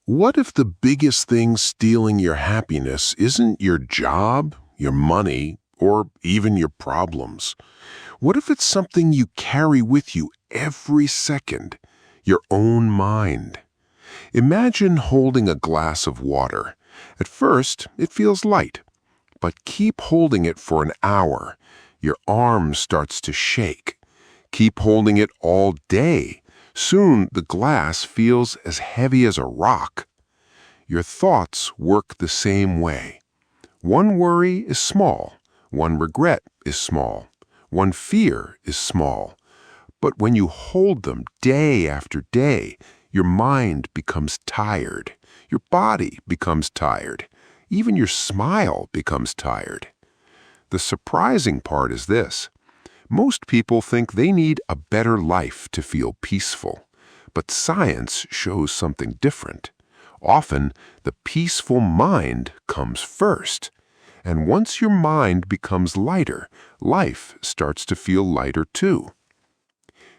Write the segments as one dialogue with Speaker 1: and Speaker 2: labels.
Speaker 1: What if the biggest thing stealing your happiness isn't your job, your money, or even your problems? What if it's something you carry with you every second, your own mind? Imagine holding a glass of water. At first, it feels light, but keep holding it for an hour. Your arm starts to shake. Keep holding it all day. Soon, the glass feels as heavy as a rock. Your thoughts work the same way. One worry is small. One regret is small. One fear is small. But when you hold them day after day, your mind becomes tired. Your body becomes tired. Even your smile becomes tired. The surprising part is this. Most people think they need a better life to feel peaceful. But science shows something different. Often, the peaceful mind comes first. And once your mind becomes lighter, life starts to feel lighter too.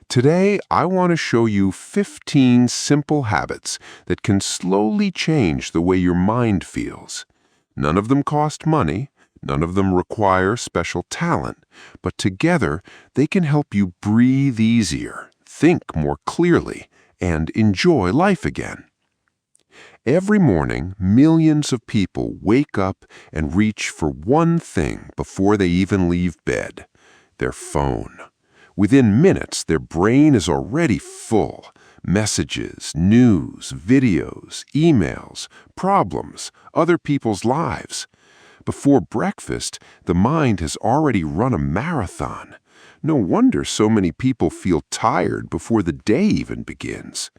Speaker 1: Today, I want to show you 15 simple habits that can slowly change the way your mind feels. None of them cost money. None of them require special talent, but together they can help you breathe easier, think more clearly, and enjoy life again. Every morning, millions of people wake up and reach for one thing before they even leave bed: their phone. Within minutes, their brain is already full. Messages, news, videos, emails, problems, other people's lives. Before breakfast, the mind has already run a marathon. No wonder so many people feel tired before the day even begins.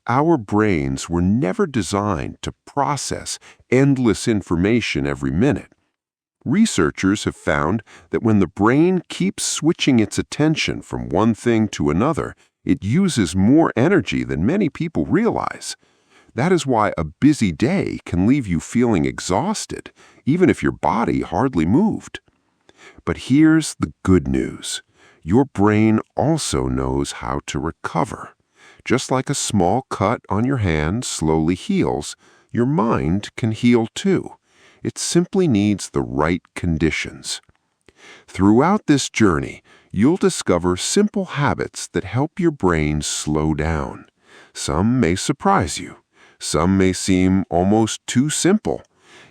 Speaker 1: Our brains were never designed to process endless information every minute. Researchers have found that when the brain keeps switching its attention from one thing to another, it uses more energy than many people realize. That is why a busy day can leave you feeling exhausted, even if your body hardly moved. But here's the good news. Your brain also knows how to recover. Just like a small cut on your hand slowly heals, your mind can heal too. It simply needs the right conditions. Throughout this journey, you'll discover simple habits that help your brain slow down. Some may surprise you. Some may seem almost too simple,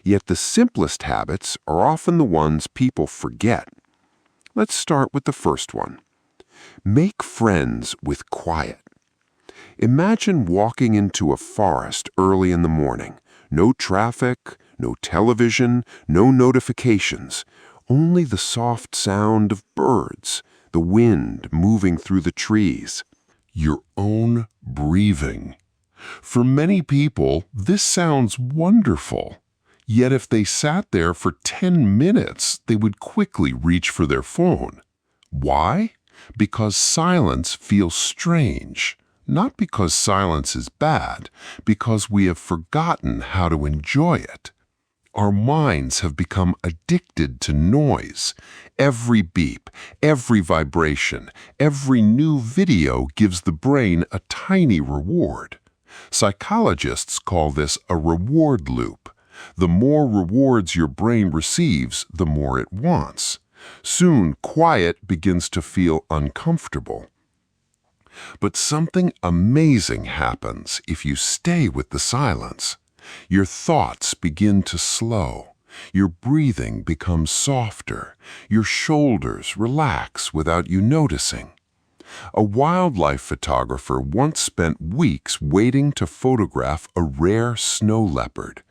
Speaker 1: yet the simplest habits are often the ones people forget. Let's start with the first one. Make friends with quiet. Imagine walking into a forest early in the morning. No traffic, no television, no notifications, only the soft sound of birds, the wind moving through the trees. Your own breathing. For many people, this sounds wonderful. Yet if they sat there for 10 minutes, they would quickly reach for their phone. Why? Because silence feels strange. Not because silence is bad, because we have forgotten how to enjoy it. Our minds have become addicted to noise. Every beep, every vibration, every new video gives the brain a tiny reward. Psychologists call this a reward loop. The more rewards your brain receives, the more it wants. Soon, quiet begins to feel uncomfortable. But something amazing happens if you stay with the silence. Your thoughts begin to slow. Your breathing becomes softer. Your shoulders relax without you noticing. A wildlife photographer once spent weeks waiting to photograph a rare snow leopard.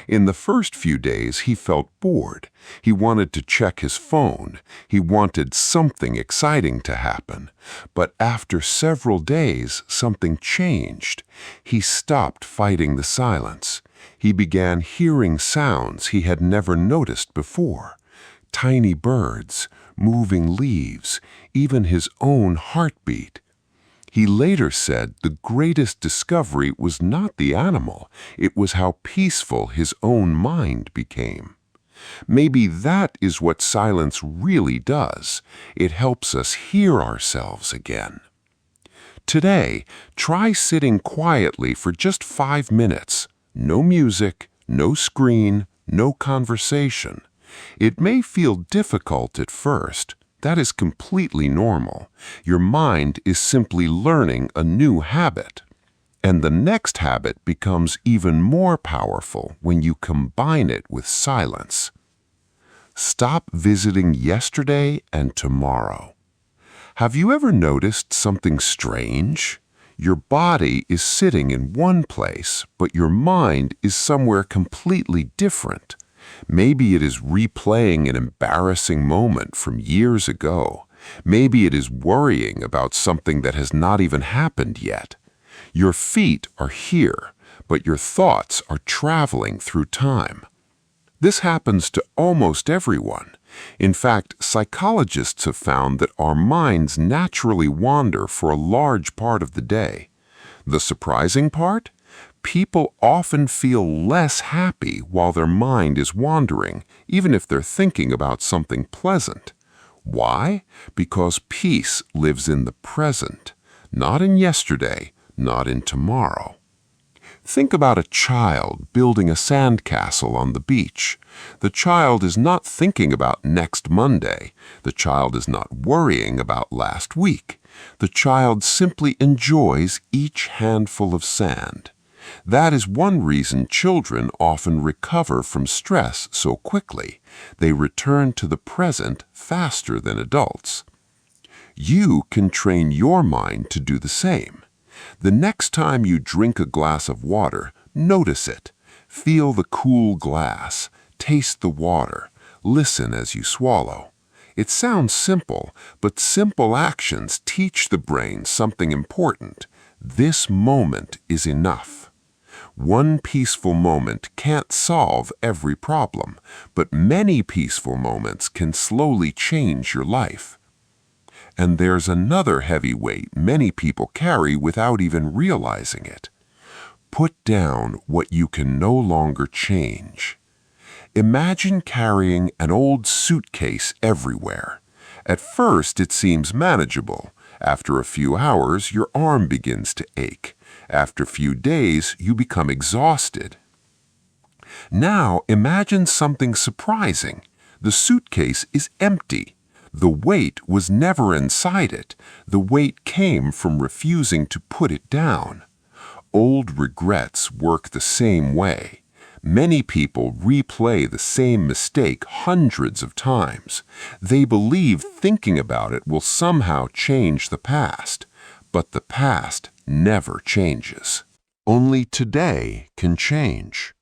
Speaker 1: In the first few days, he felt bored. He wanted to check his phone. He wanted something exciting to happen. But after several days, something changed. He stopped fighting the silence. He began hearing sounds he had never noticed before. Tiny birds, moving leaves, even his own heartbeat. He later said the greatest discovery was not the animal, it was how peaceful his own mind became. Maybe that is what silence really does. It helps us hear ourselves again. Today, try sitting quietly for just 5 minutes.
Speaker 2: No music, no screen, no conversation. It may feel difficult at first. That is completely normal. Your mind is simply learning a new habit. And the next habit becomes even more powerful when you combine it with silence. Stop visiting yesterday and tomorrow. Have you ever noticed something strange? Your body is sitting in one place, but your mind is somewhere completely different. Maybe it is replaying an embarrassing moment from years ago. Maybe it is worrying about something that has not even happened yet. Your feet are here, but your thoughts are traveling through time. This happens to almost everyone. In fact, psychologists have found that our minds naturally wander for a large part of the day. The surprising part? People often feel less happy while their mind is wandering, even if they're thinking about something pleasant. Why? Because peace lives in the present, not in yesterday, not in tomorrow. Think about a child building a sandcastle on the beach. The child is not thinking about next Monday. The child is not worrying about last week. The child simply enjoys each handful of sand. That is one reason children often recover from stress so quickly. They return to the present faster than adults. You can train your mind to do the same. The next time you drink a glass of water, notice it. Feel the cool glass. Taste the water. Listen as you swallow. It sounds simple, but simple actions teach the brain something important. This moment is enough. One peaceful moment can't solve every problem, but many peaceful moments can slowly change your life. And there's another heavy weight many people carry without even realizing it. Put down what you can no longer change. Imagine carrying an old suitcase everywhere. At first, it seems manageable. After a few hours, your arm begins to ache. After a few days, you become exhausted. Now, imagine something surprising. The suitcase is empty. The weight was never inside it. The weight came from refusing to put it down. Old regrets work the same way. Many people replay the same mistake hundreds of times. They believe thinking about it will somehow change the past, but the past never changes. Only today can change.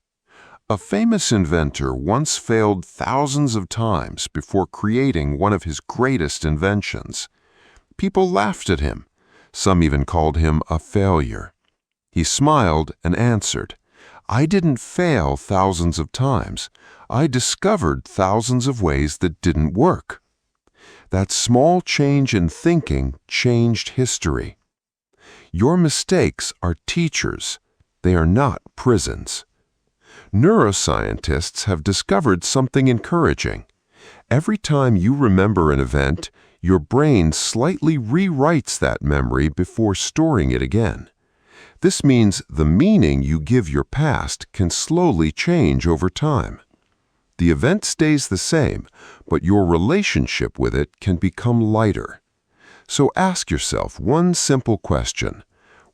Speaker 2: A famous inventor once failed thousands of times before creating one of his greatest inventions. People laughed at him. Some even called him a failure. He smiled and answered, "I didn't fail thousands of times. I discovered thousands of ways that didn't work." That small change in thinking changed history. Your mistakes are teachers. They are not prisons. Neuroscientists have discovered something encouraging. Every time you remember an event, your brain slightly rewrites that memory before storing it again. This means the meaning you give your past can slowly change over time. The event stays the same, but your relationship with it can become lighter. So ask yourself one simple question.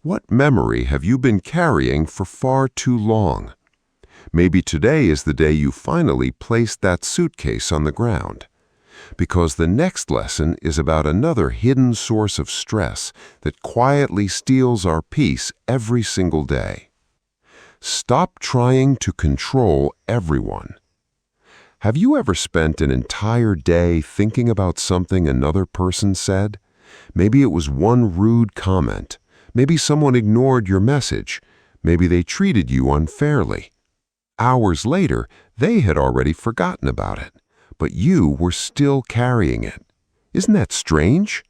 Speaker 2: What memory have you been carrying for far too long? Maybe today is the day you finally placed that suitcase on the ground. Because the next lesson is about another hidden source of stress that quietly steals our peace every single day. Stop trying to control everyone. Have you ever spent an entire day thinking about something another person said? Maybe it was one rude comment. Maybe someone ignored your message. Maybe they treated you unfairly. Hours later, they had already forgotten about it, but you were still carrying it. Isn't that strange?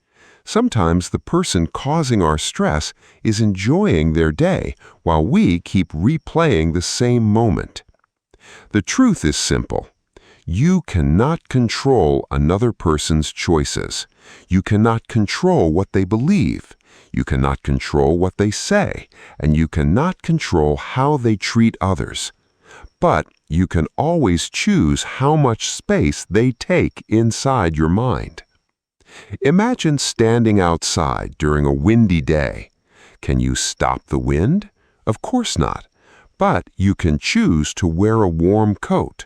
Speaker 2: Sometimes the person causing our stress is enjoying their day while we keep replaying the same moment. The truth is simple. You cannot control another person's choices. You cannot control what they believe. You cannot control what they say, and you cannot control how they treat others. But you can always choose how much space they take inside your mind. Imagine standing outside during a windy day. Can you stop the wind? Of course not. But you can choose to wear a warm coat.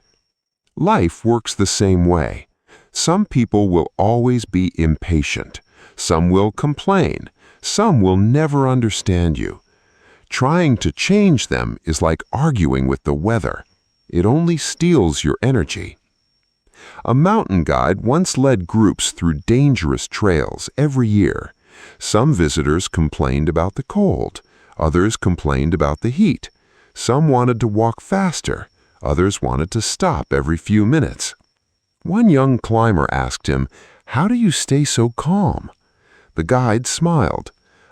Speaker 2: Life works the same way. Some people will always be impatient. Some will complain. Some will never understand you. Trying to change them is like arguing with the weather. It only steals your energy. A mountain guide once led groups through dangerous trails every year. Some visitors complained about the cold. Others complained about the heat. Some wanted to walk faster. Others wanted to stop every few minutes. One young climber asked him, "How do you stay so calm?" The guide smiled.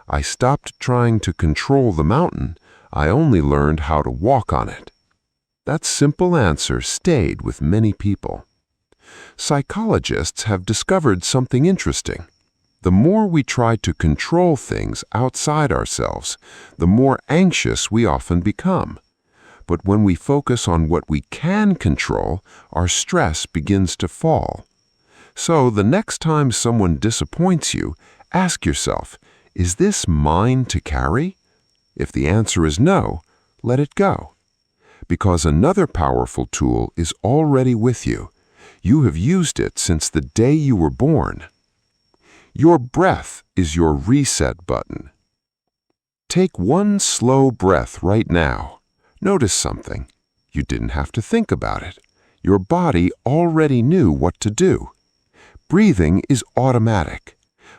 Speaker 2: "I stopped trying to control the mountain. I only learned how to walk on it." That simple answer stayed with many people. Psychologists have discovered something interesting. The more we try to control things outside ourselves, the more anxious we often become. But when we focus on what we can control, our stress begins to fall. So the next time someone disappoints you, ask yourself, is this mine to carry? If the answer is no, let it go. Because another powerful tool is already with you. You have used it since the day you were born. Your breath is your reset button. Take one slow breath right now. Notice something. You didn't have to think about it. Your body already knew what to do. Breathing is automatic.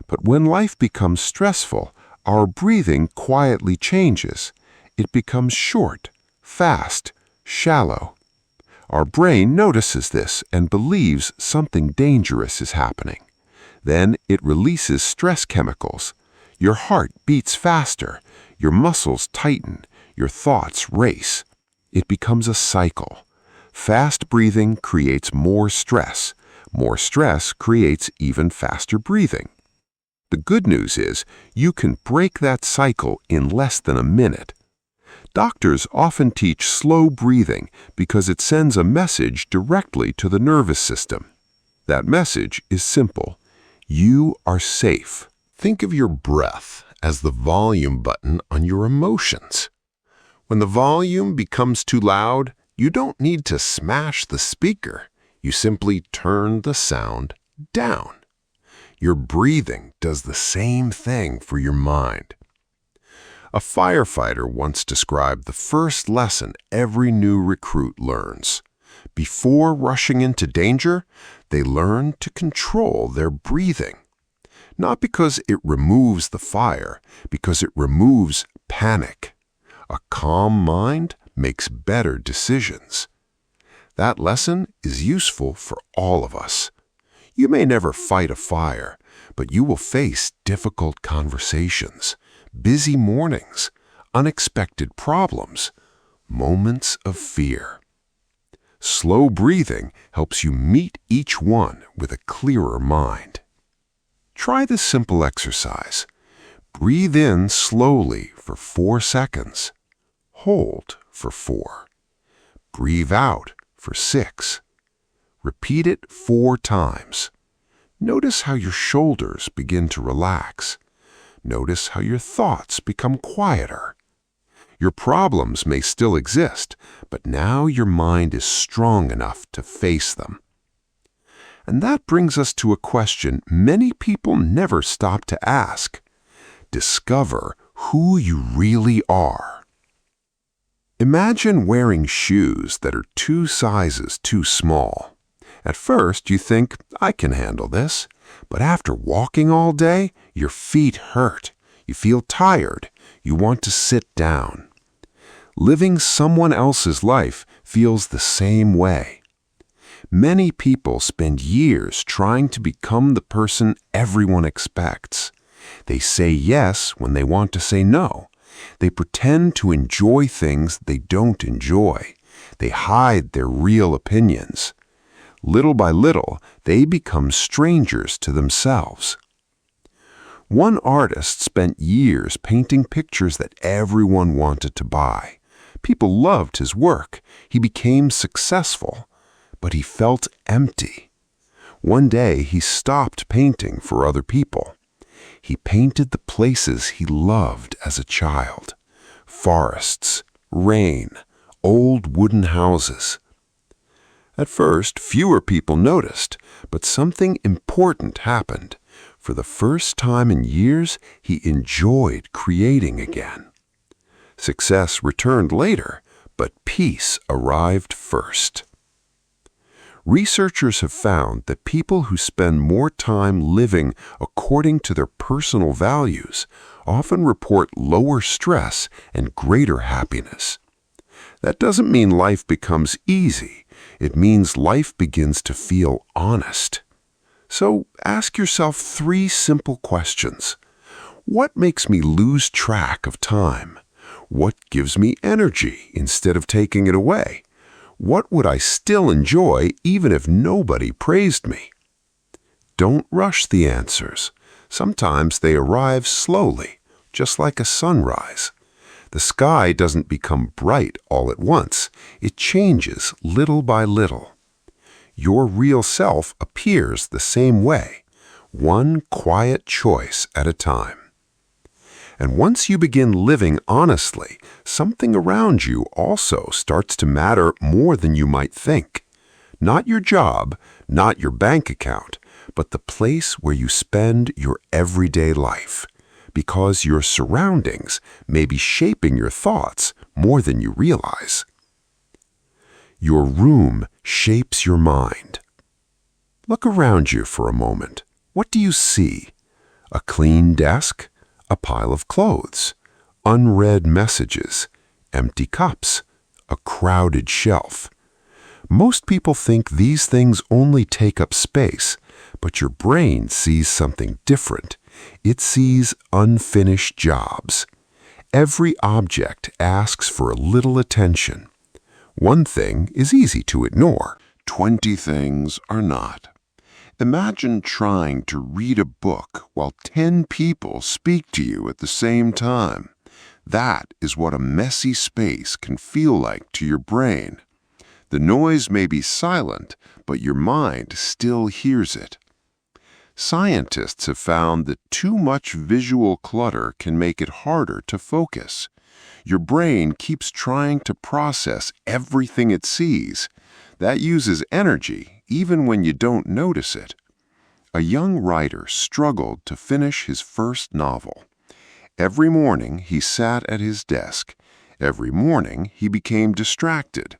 Speaker 2: But when life becomes stressful, our breathing quietly changes. It becomes short, fast, shallow. Our brain notices this and believes something dangerous is happening. Then it releases stress chemicals. Your heart beats faster, your muscles tighten, your thoughts race. It becomes a cycle. Fast breathing creates more stress. More stress creates even faster breathing. The good news is you can break that cycle in less than a minute. Doctors often teach slow breathing because it sends a message directly to the nervous system. That message is simple. You are safe.
Speaker 1: Think of your breath as the volume button on your emotions. When the volume becomes too loud, you don't need to smash the speaker. You simply turn the sound down. Your breathing does the same thing for your mind. A firefighter once described the first lesson every new recruit learns. Before rushing into danger, they learn to control their breathing. Not because it removes the fire, because it removes panic. A calm mind makes better decisions. That lesson is useful for all of us. You may never fight a fire, but you will face difficult conversations, busy mornings, unexpected problems, moments of fear. Slow breathing helps you meet each one with a clearer mind. Try this simple exercise. Breathe in slowly for 4 seconds. Hold for 4. Breathe out for 6. Repeat it 4 times. Notice how your shoulders begin to relax. Notice how your thoughts become quieter. Your problems may still exist, but now your mind is strong enough to face them. And that brings us to a question many people never stop to ask. Discover who you really are. Imagine wearing shoes that are 2 sizes too small. At first, you think, I can handle this. But after walking all day, your feet hurt. You feel tired. You want to sit down. Living someone else's life feels the same way. Many people spend years trying to become the person everyone expects. They say yes when they want to say no. They pretend to enjoy things they don't enjoy. They hide their real opinions.
Speaker 2: Little by little, they become strangers to themselves. One artist spent years painting pictures that everyone wanted to buy. People loved his work. He became successful, but he felt empty. One day, he stopped painting for other people. He painted the places he loved as a child: forests, rain, old wooden houses. At first, fewer people noticed, but something important happened. For the first time in years, he enjoyed creating again. Success returned later, but peace arrived first. Researchers have found that people who spend more time living according to their personal values often report lower stress and greater happiness. That doesn't mean life becomes easy. It means life begins to feel honest. So ask yourself 3 simple questions. What makes me lose track of time? What gives me energy instead of taking it away? What would I still enjoy even if nobody praised me? Don't rush the answers. Sometimes they arrive slowly, just like a sunrise. The sky doesn't become bright all at once. It changes little by little. Your real self appears the same way, one quiet choice at a time. And once you begin living honestly, something around you also starts to matter more than you might think. Not your job, not your bank account, but the place where you spend your everyday life. Because your surroundings may be shaping your thoughts more than you realize. Your room shapes your mind. Look around you for a moment. What do you see? A clean desk? A pile of clothes? Unread messages? Empty cups? A crowded shelf? Most people think these things only take up space, but your brain sees something different. It sees unfinished jobs. Every object asks for a little attention. One thing is easy to ignore.
Speaker 1: 20 things are not. Imagine trying to read a book while 10 people speak to you at the same time. That is what a messy space can feel like to your brain. The noise may be silent, but your mind still hears it. Scientists have found that too much visual clutter can make it harder to focus. Your brain keeps trying to process everything it sees. That uses energy even when you don't notice it. A young writer struggled to finish his first novel. Every morning he sat at his desk. Every morning he became distracted.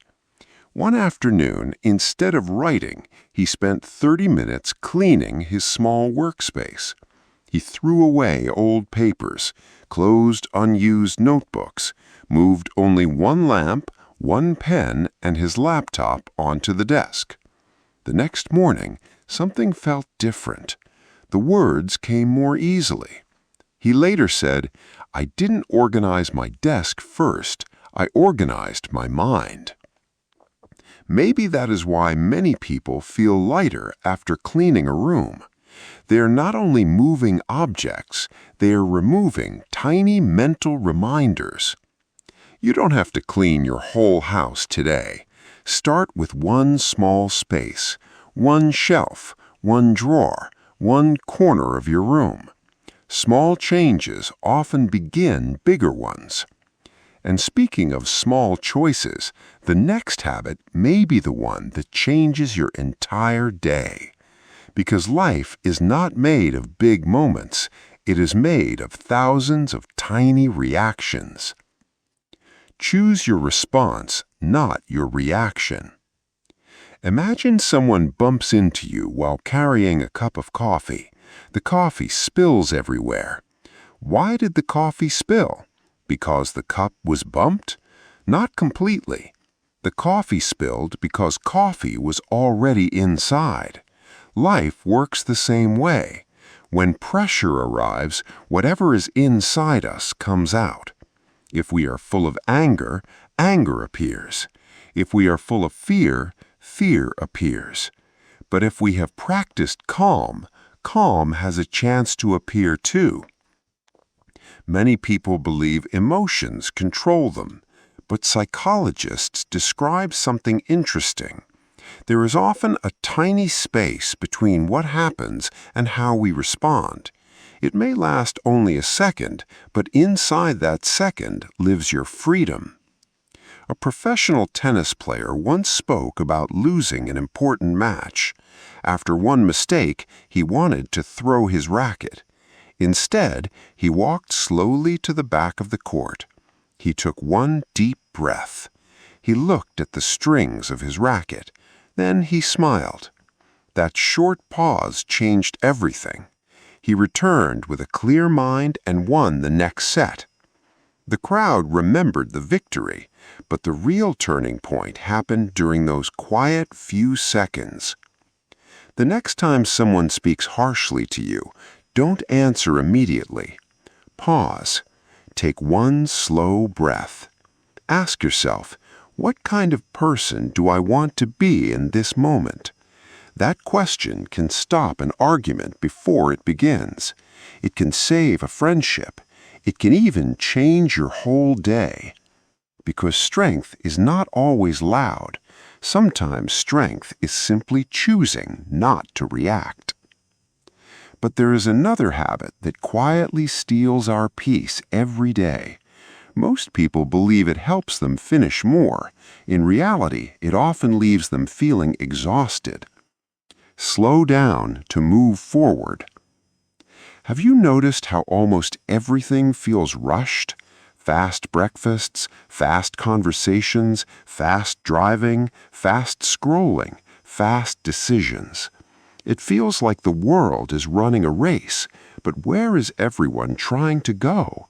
Speaker 1: One afternoon, instead of writing, he spent 30 minutes cleaning his small workspace. He threw away old papers, closed unused notebooks, moved only one lamp, one pen, and his laptop onto the desk. The next morning, something felt different. The words came more easily. He later said, "I didn't organize my desk first. I organized my mind." Maybe that is why many people feel lighter after cleaning a room. They are not only moving objects, they are removing tiny mental reminders. You don't have to clean your whole house today. Start with one small space, one shelf, one drawer, one corner of your room. Small changes often begin bigger ones. And speaking of small choices, the next habit may be the one that changes your entire day. Because life is not made of big moments, it is made of thousands of tiny reactions. Choose your response, not your reaction. Imagine someone bumps into you while carrying a cup of coffee. The coffee spills everywhere. Why did the coffee spill? Because the cup was bumped? Not completely. The coffee spilled because coffee was already inside. Life works the same way. When pressure arrives, whatever is inside us comes out. If we are full of anger, anger appears. If we are full of fear, fear appears.
Speaker 2: But if we have practiced calm, calm has a chance to appear too. Many people believe emotions control them, but psychologists describe something interesting. There is often a tiny space between what happens and how we respond. It may last only a second, but inside that second lives your freedom. A professional tennis player once spoke about losing an important match. After one mistake, he wanted to throw his racket. Instead, he walked slowly to the back of the court. He took one deep breath. He looked at the strings of his racket. Then he smiled. That short pause changed everything. He returned with a clear mind and won the next set. The crowd remembered the victory, but the real turning point happened during those quiet few seconds. The next time someone speaks harshly to you, don't answer immediately. Pause. Take one slow breath. Ask yourself, what kind of person do I want to be in this moment? That question can stop an argument before it begins. It can save a friendship. It can even change your whole day. Because strength is not always loud. Sometimes strength is simply choosing not to react. But there is another habit that quietly steals our peace every day. Most people believe it helps them finish more. In reality, it often leaves them feeling exhausted. Slow down to move forward. Have you noticed how almost everything feels rushed? Fast breakfasts, fast conversations, fast driving, fast scrolling, fast decisions. It feels like the world is running a race, but where is everyone trying to go?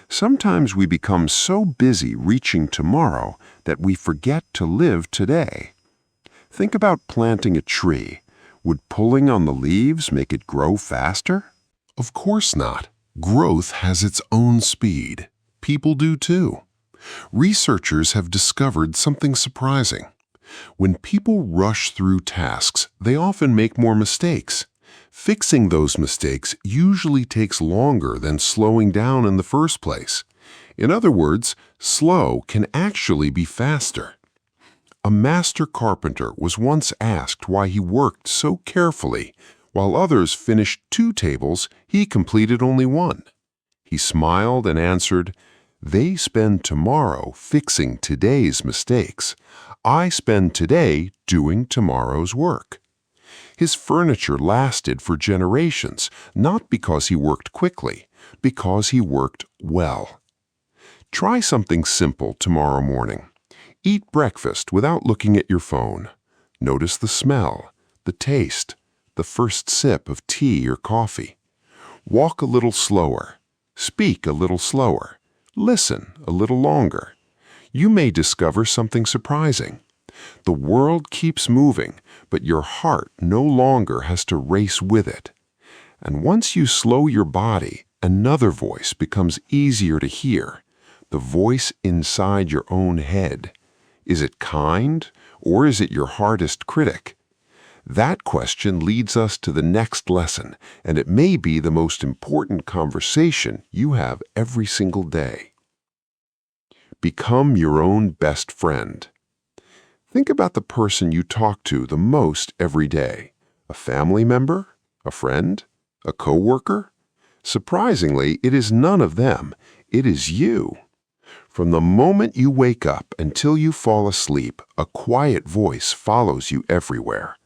Speaker 2: Sometimes we become so busy reaching tomorrow that we forget to live today. Think about planting a tree. Would pulling on the leaves make it grow faster?
Speaker 1: Of course not. Growth has its own speed. People do too. Researchers have discovered something surprising. When people rush through tasks, they often make more mistakes. Fixing those mistakes usually takes longer than slowing down in the first place. In other words, slow can actually be faster. A master carpenter was once asked why he worked so carefully. While others finished 2 tables, he completed only 1. He smiled and answered, "They spend tomorrow fixing today's mistakes. I spend today doing tomorrow's work." His furniture lasted for generations, not because he worked quickly, because he worked well. Try something simple tomorrow morning. Eat breakfast without looking at your phone. Notice the smell, the taste, the first sip of tea or coffee. Walk a little slower. Speak a little slower. Listen a little longer. You may discover something surprising. The world keeps moving, but your heart no longer has to race with it. And once you slow your body, another voice becomes easier to hear, the voice inside your own head. Is it kind, or is it your hardest critic? That question leads us to the next lesson, and it may be the most important conversation you have every single day. Become your own best friend. Think about the person you talk to the most every day. A family member? A friend? A coworker? Surprisingly, it is none of them. It is you. From the moment you wake up until you fall asleep, a quiet voice follows you everywhere.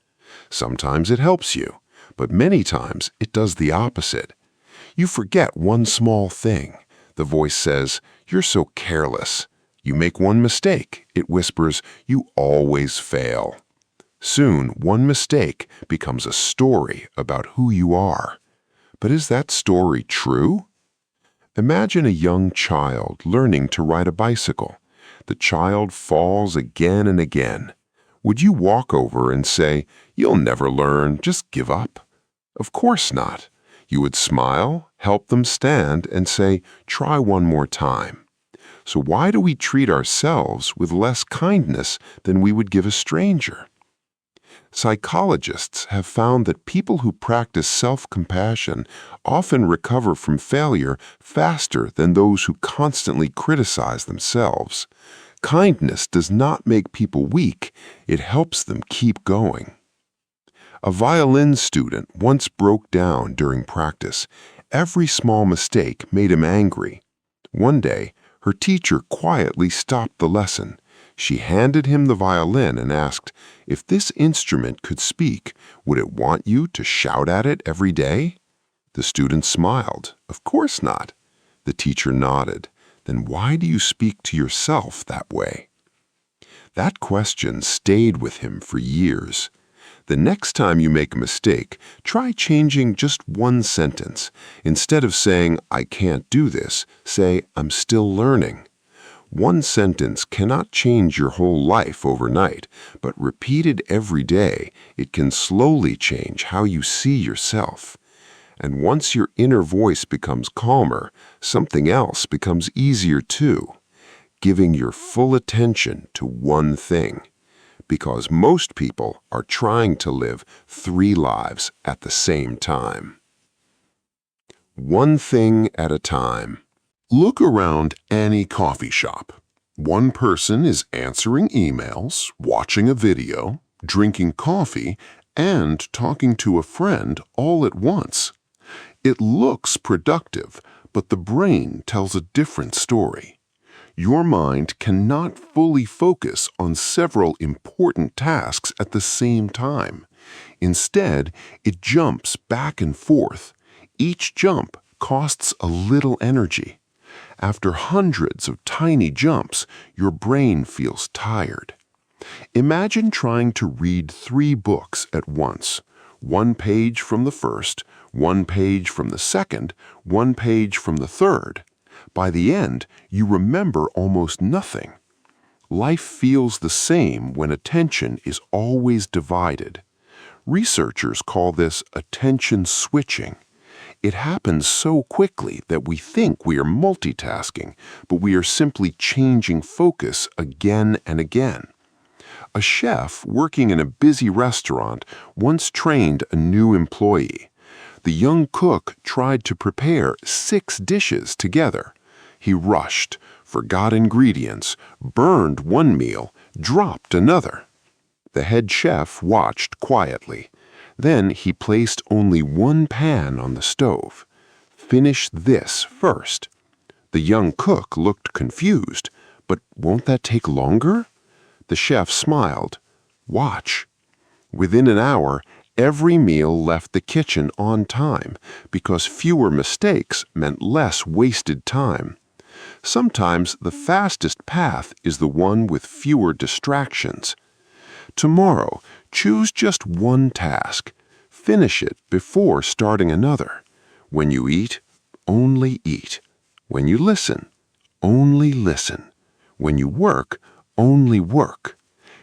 Speaker 1: Sometimes it helps you, but many times it does the opposite. You forget one small thing. The voice says, "You're so careless." You make one mistake. It whispers, "You always fail." Soon, one mistake becomes a story about who you are. But is that story true? Imagine a young child learning to ride a bicycle. The child falls again and again. Would you walk over and say, "You'll never learn, just give up"? Of course not. You would smile, help them stand, and say, "Try one more time." So why do we treat ourselves with less kindness than we would give a stranger?
Speaker 2: Psychologists have found that people who practice self-compassion often recover from failure faster than those who constantly criticize themselves. Kindness does not make people weak, it helps them keep going. A violin student once broke down during practice. Every small mistake made him angry. One day, her teacher quietly stopped the lesson. She handed him the violin and asked, "If this instrument could speak, would it want you to shout at it every day?" The student smiled. "Of course not." The teacher nodded. "Then why do you speak to yourself that way?" That question stayed with him for years. The next time you make a mistake, try changing just one sentence. Instead of saying, "I can't do this," say, "I'm still learning." One sentence cannot change your whole life overnight, but repeated every day, it can slowly change how you see yourself. And once your inner voice becomes calmer, something else becomes easier too. Giving your full attention to one thing. Because most people are trying to live 3 lives at the same time. One thing at a time.
Speaker 1: Look around any coffee shop. One person is answering emails, watching a video, drinking coffee, and talking to a friend all at once. It looks productive, but the brain tells a different story. Your mind cannot fully focus on several important tasks at the same time. Instead, it jumps back and forth. Each jump costs a little energy. After hundreds of tiny jumps, your brain feels tired. Imagine trying to read 3 books at once. 1 page from the first, 1 page from the second, 1 page from the third. By the end, you remember almost nothing. Life feels the same when attention is always divided. Researchers call this attention switching. It happens so quickly that we think we are multitasking, but we are simply changing focus again and again. A chef working in a busy restaurant once trained a new employee. The young cook tried to prepare 6 dishes together. He rushed, forgot ingredients, burned one meal, dropped another. The head chef watched quietly. Then he placed only 1 pan on the stove. "Finish this first." The young cook looked confused. "But won't that take longer?" The chef smiled. "Watch." Within an hour, every meal left the kitchen on time because fewer mistakes meant less wasted time. Sometimes the fastest path is the one with fewer distractions. Tomorrow, choose just one task. Finish it before starting another. When you eat, only eat. When you listen, only listen. When you work, only work.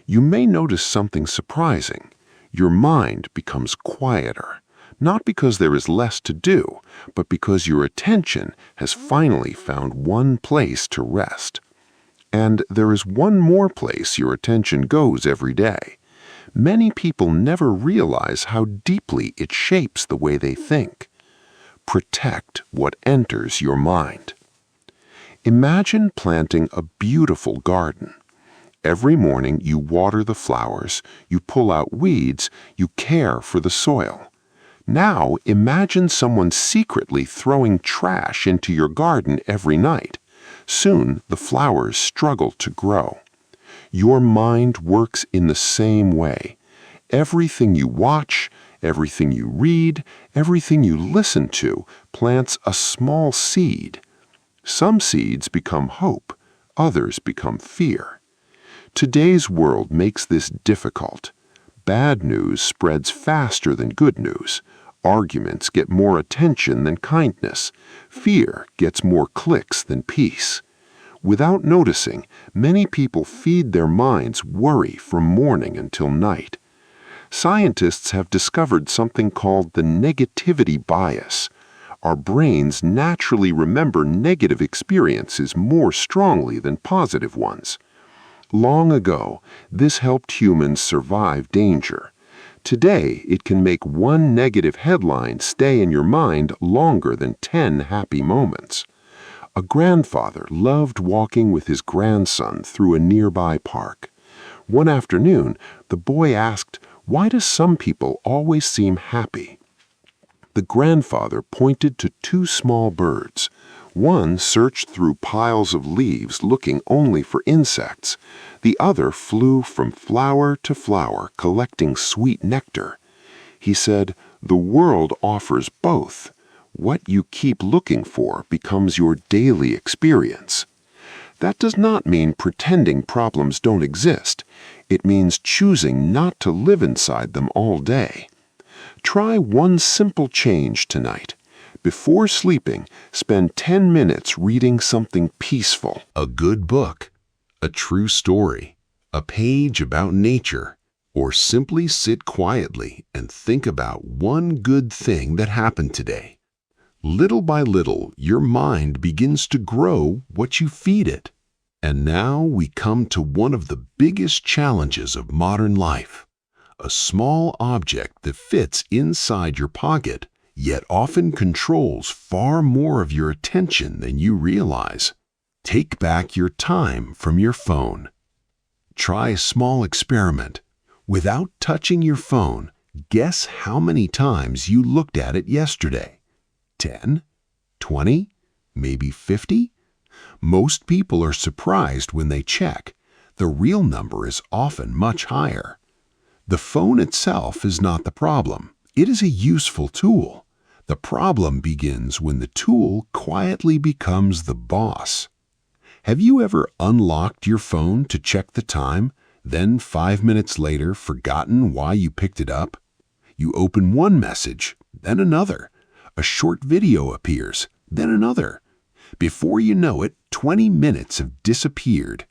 Speaker 1: You may notice something surprising. Your mind becomes quieter, not because there is less to do, but because your attention has finally found one place to rest. And there is one more place your attention goes every day. Many people never realize how deeply it shapes the way they think. Protect what enters your mind. Imagine planting a beautiful garden. Every morning you water the flowers, you pull out weeds, you care for the soil. Now imagine someone secretly throwing trash into your garden every night. Soon the flowers struggle to grow. Your mind works in the same way. Everything you watch, everything you read, everything you listen to plants a small seed. Some seeds become hope, others become fear. Today's world makes this difficult. Bad news spreads faster than good news. Arguments get more attention than kindness. Fear gets more clicks than peace. Without noticing, many people feed their minds worry from morning until night. Scientists have discovered something called the negativity bias. Our brains naturally remember negative experiences more strongly than positive ones. Long ago, this helped humans survive danger.
Speaker 2: Today, it can make one negative headline stay in your mind longer than 10 happy moments. A grandfather loved walking with his grandson through a nearby park. One afternoon, the boy asked, "Why do some people always seem happy?" The grandfather pointed to two small birds. One searched through piles of leaves looking only for insects. The other flew from flower to flower collecting sweet nectar. He said, "The world offers both. What you keep looking for becomes your daily experience." That does not mean pretending problems don't exist. It means choosing not to live inside them all day. Try one simple change tonight. Before sleeping, spend 10 minutes reading something peaceful.
Speaker 1: A good book, a true story, a page about nature, or simply sit quietly and think about one good thing that happened today. Little by little, your mind begins to grow what you feed it. And now we come to one of the biggest challenges of modern life. A small object that fits inside your pocket, yet often controls far more of your attention than you realize. Take back your time from your phone. Try a small experiment. Without touching your phone, guess how many times you looked at it yesterday. 10? 20? Maybe 50? Most people are surprised when they check. The real number is often much higher. The phone itself is not the problem. It is a useful tool. The problem begins when the tool quietly becomes the boss. Have you ever unlocked your phone to check the time, then 5 minutes later forgotten why you picked it up? You open one message, then another. A short video appears, then another. Before you know it, 20 minutes have disappeared.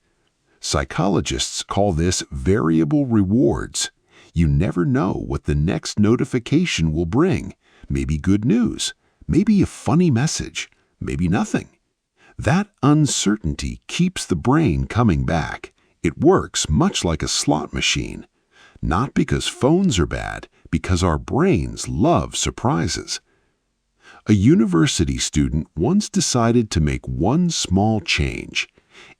Speaker 1: Psychologists call this variable rewards. You never know what the next notification will bring. Maybe good news, maybe a funny message, maybe nothing. That uncertainty keeps the brain coming back. It works much like a slot machine. Not because phones are bad, because our brains love surprises. A university student once decided to make one small change.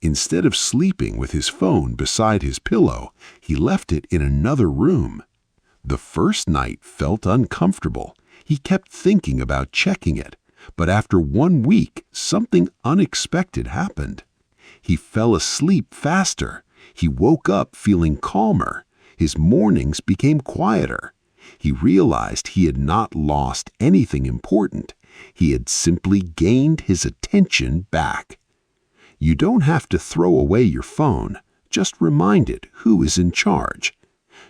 Speaker 1: Instead of sleeping with his phone beside his pillow, he left it in another room. The first night felt uncomfortable. He kept thinking about checking it, but after 1 week, something unexpected happened. He fell asleep faster. He woke up feeling calmer. His mornings became quieter. He realized he had not lost anything important. He had simply gained his attention back. You don't have to throw away your phone. Just remind it who is in charge.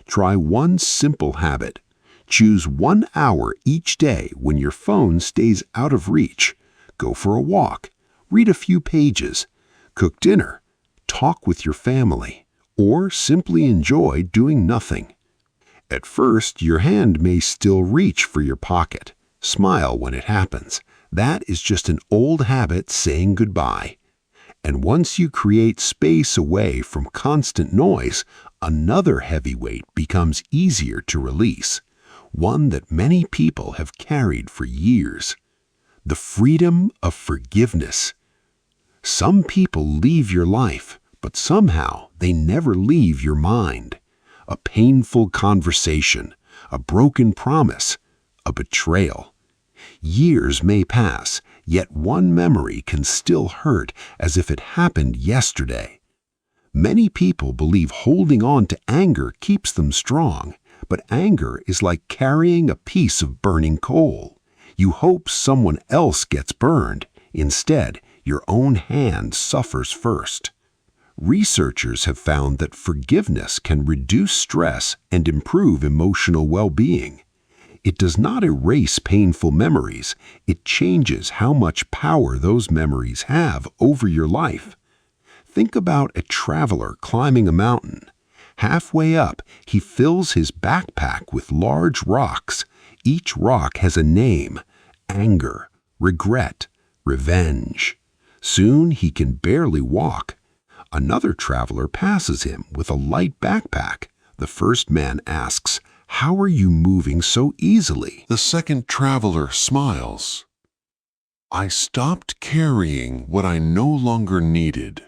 Speaker 1: Try one simple habit. Choose 1 hour each day when your phone stays out of reach. Go for a walk. Read a few pages. Cook dinner. Talk with your family. Or simply enjoy doing nothing. At first, your hand may still reach for your pocket. Smile when it happens. That is just an old habit saying goodbye. And once you create space away from constant noise, another heavy weight becomes easier to release, one that many people have carried for years. The freedom of forgiveness. Some people leave your life, but somehow they never leave your mind. A painful conversation, a broken promise, a betrayal. Years may pass, yet one memory can still hurt as if it happened yesterday. Many people believe holding on to anger keeps them strong, but anger is like carrying a piece of burning coal. You hope someone else gets burned. Instead, your own hand suffers first. Researchers have found that forgiveness can reduce stress and improve emotional well-being. It does not erase painful memories. It changes how much power those memories have over your life. Think about a traveler climbing a mountain. Halfway up, he fills his backpack with large rocks. Each rock has a name: anger, regret, revenge. Soon he can barely walk. Another traveler passes him with a light backpack. The first man asks,
Speaker 2: How are you moving so easily?
Speaker 1: The second traveler smiles. I stopped carrying what I no longer needed.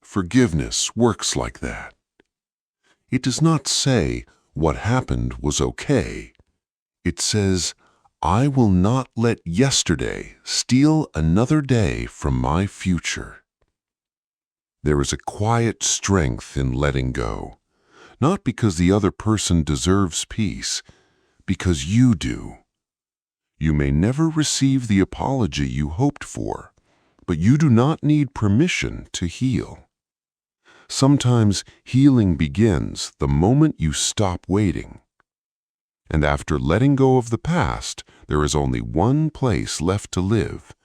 Speaker 1: Forgiveness works like that. It does not say what happened was okay. It says, I will not let yesterday steal another day from my future. There is a quiet strength in letting go, not because the other person deserves peace, because you do. You may never receive the apology you hoped for, but you do not need permission to heal. Sometimes healing begins the moment you stop waiting. And after letting go of the past, there is only one place left to live,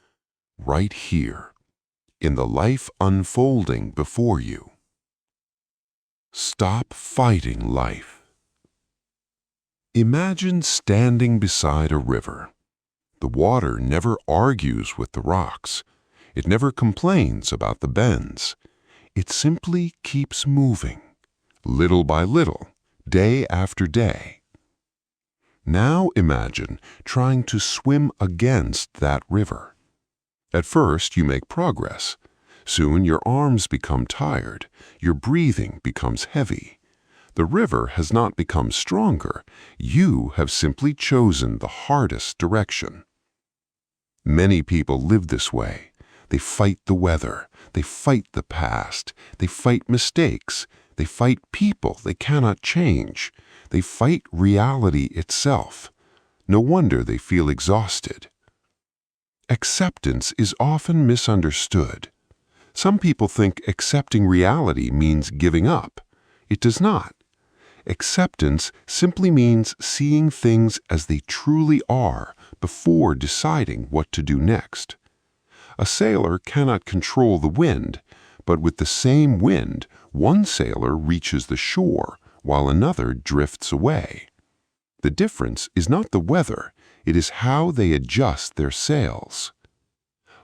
Speaker 1: right here, in the life unfolding before you. Stop fighting life. Imagine standing beside a river. The water never argues with the rocks. It never complains about the bends. It simply keeps moving, little by little, day after day. Now imagine trying to swim against that river. At first, you make progress. Soon your arms become tired, your breathing becomes heavy. The river has not become stronger. You have simply chosen the hardest direction. Many people live this way. They fight the weather. They fight the past. They fight mistakes. They fight people they cannot change. They fight reality itself. No wonder they feel exhausted. Acceptance is often misunderstood. Some people think accepting reality means giving up. It does not. Acceptance simply means seeing things as they truly are before deciding what to do next. A sailor cannot control the wind, but with the same wind, one sailor reaches the shore while another drifts away. The difference is not the weather, it is how they adjust their sails.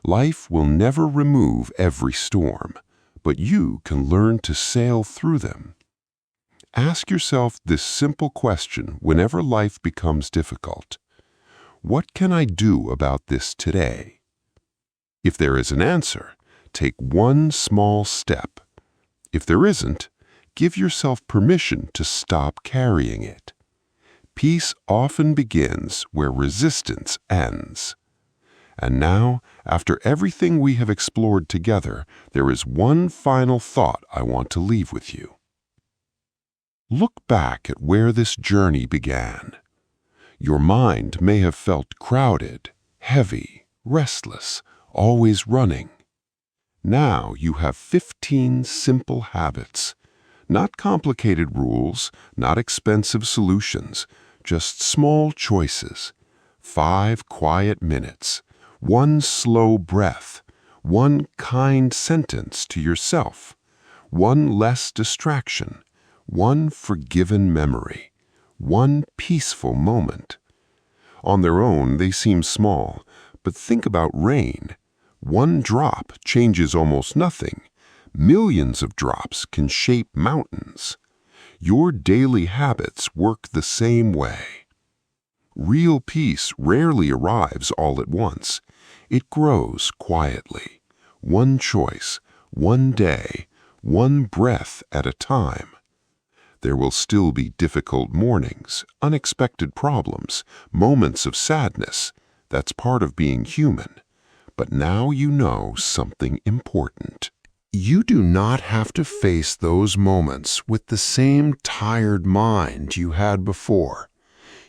Speaker 1: Life will never remove every storm, but you can learn to sail through them. Ask yourself this simple question whenever life becomes difficult. What can I do about this today? If there is an answer, take one small step. If there isn't, give yourself permission to stop carrying it. Peace often begins where resistance ends. And now, after everything we have explored together, there is one final thought I want to leave with you. Look back at where this journey began. Your mind may have felt crowded, heavy, restless, always running. Now you have 15 simple habits. Not complicated rules, not expensive solutions, just small choices. 5 quiet minutes, 1 slow breath, 1 kind sentence to yourself, 1 less distraction, 1 forgiven memory, 1 peaceful moment. On their own, they seem small, but think about rain. 1 drop changes almost nothing. Millions of drops can shape mountains. Your daily habits work the same way. Real peace rarely arrives all at once. It grows quietly. 1 choice, 1 day, 1 breath at a time. There will still be difficult mornings, unexpected problems, moments of sadness. That's part of being human. But now you know something important. You do not have to face those moments with the same tired mind you had before.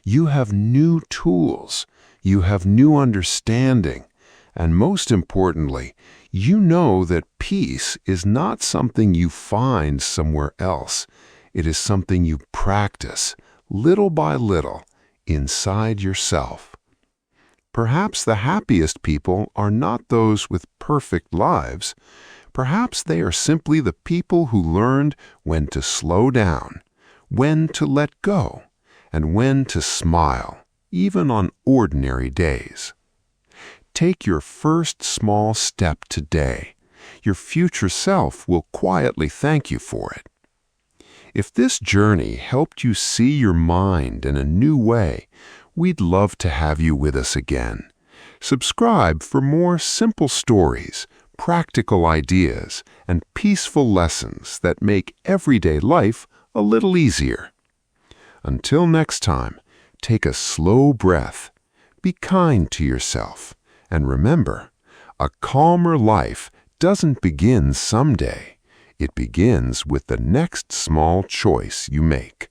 Speaker 1: You have new tools, you have new understanding, and most importantly, you know that peace is not something you find somewhere else. It is something you practice, little by little, inside yourself. Perhaps the happiest people are not those with perfect lives. Perhaps they are simply the people who learned when to slow down, when to let go, and when to smile, even on ordinary days. Take your first small step today. Your future self will quietly thank you for it.
Speaker 2: If this journey helped you see your mind in a new way, we'd love to have you with us again. Subscribe for more simple stories, practical ideas, and peaceful lessons that make everyday life a little easier. Until next time, take a slow breath, be kind to yourself, and remember, a calmer life doesn't begin someday. It begins with the next small choice you make.